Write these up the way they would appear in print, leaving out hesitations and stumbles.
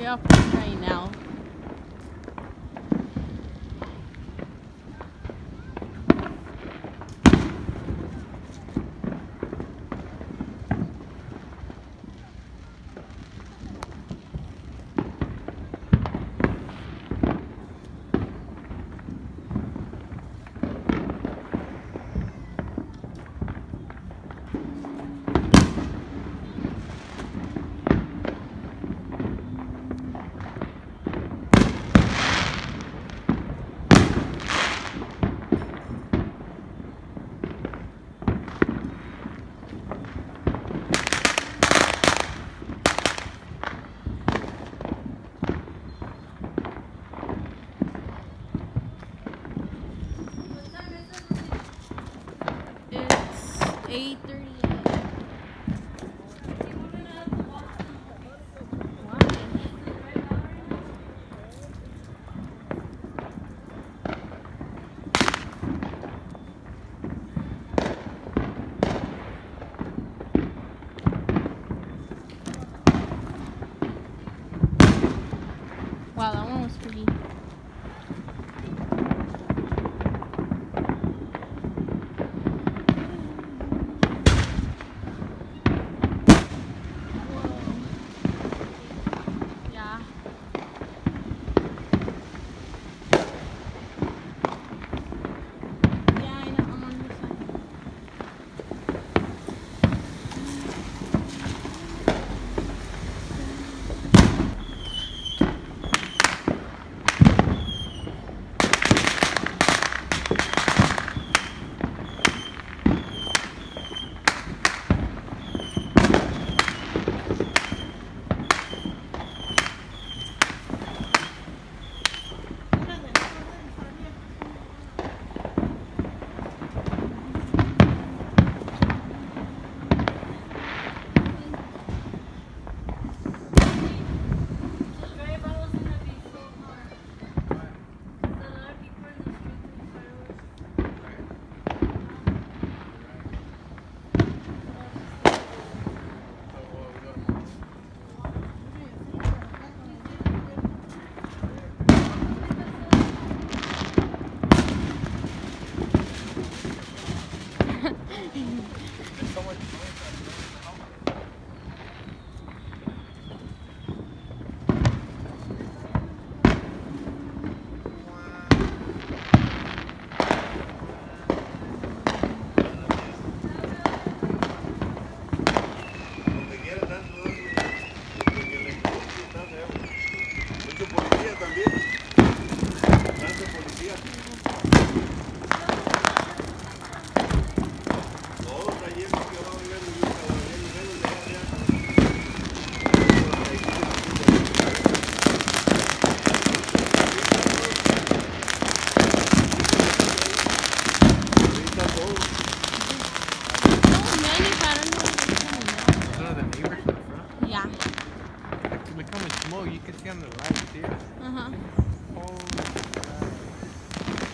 up right now. It's 8:38. Wow, that one was pretty. Yeah. Yeah, I know. I'm on this side. Oh, man, I don't know what you're saying. One of the neighbors in the front. Yeah. It's becoming smoke. You can see on the right here. Uh-huh. Holy crap.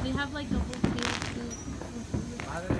They have like a whole field too. Madre.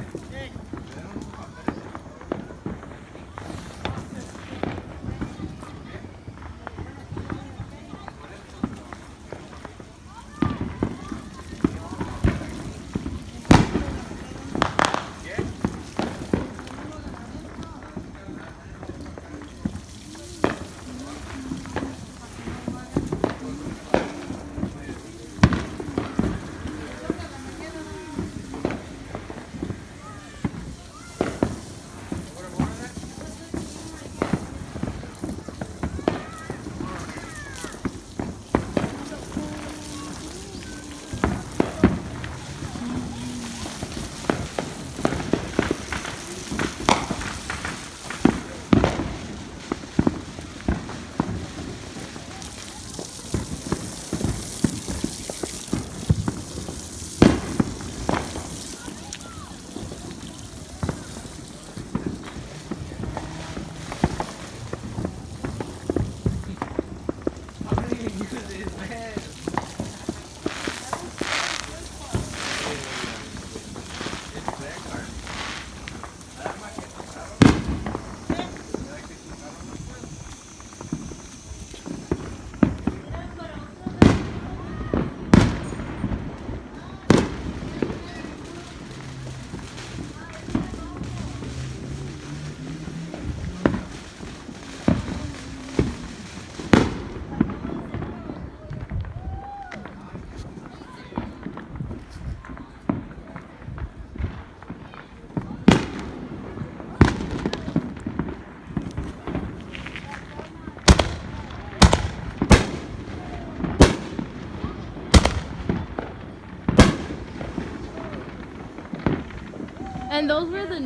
And those were the.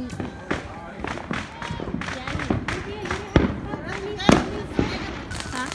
Huh?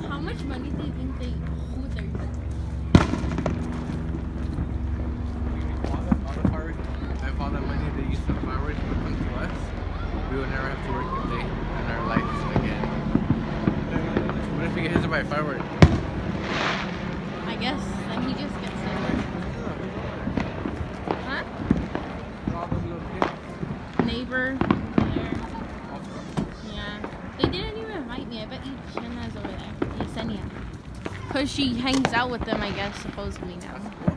How much money do you think they owe their All the fireworks, if all that money they use for fireworks would come to us, we would never have to work a day in our lives again. What if we get hit by a firework? I guess then he just gets it. Huh? All those little kids. Neighbor there. Yeah. They didn't even invite me. I bet Shanna's over there. Yesenia. Because she hangs out with them, I guess, supposedly now. That's cool.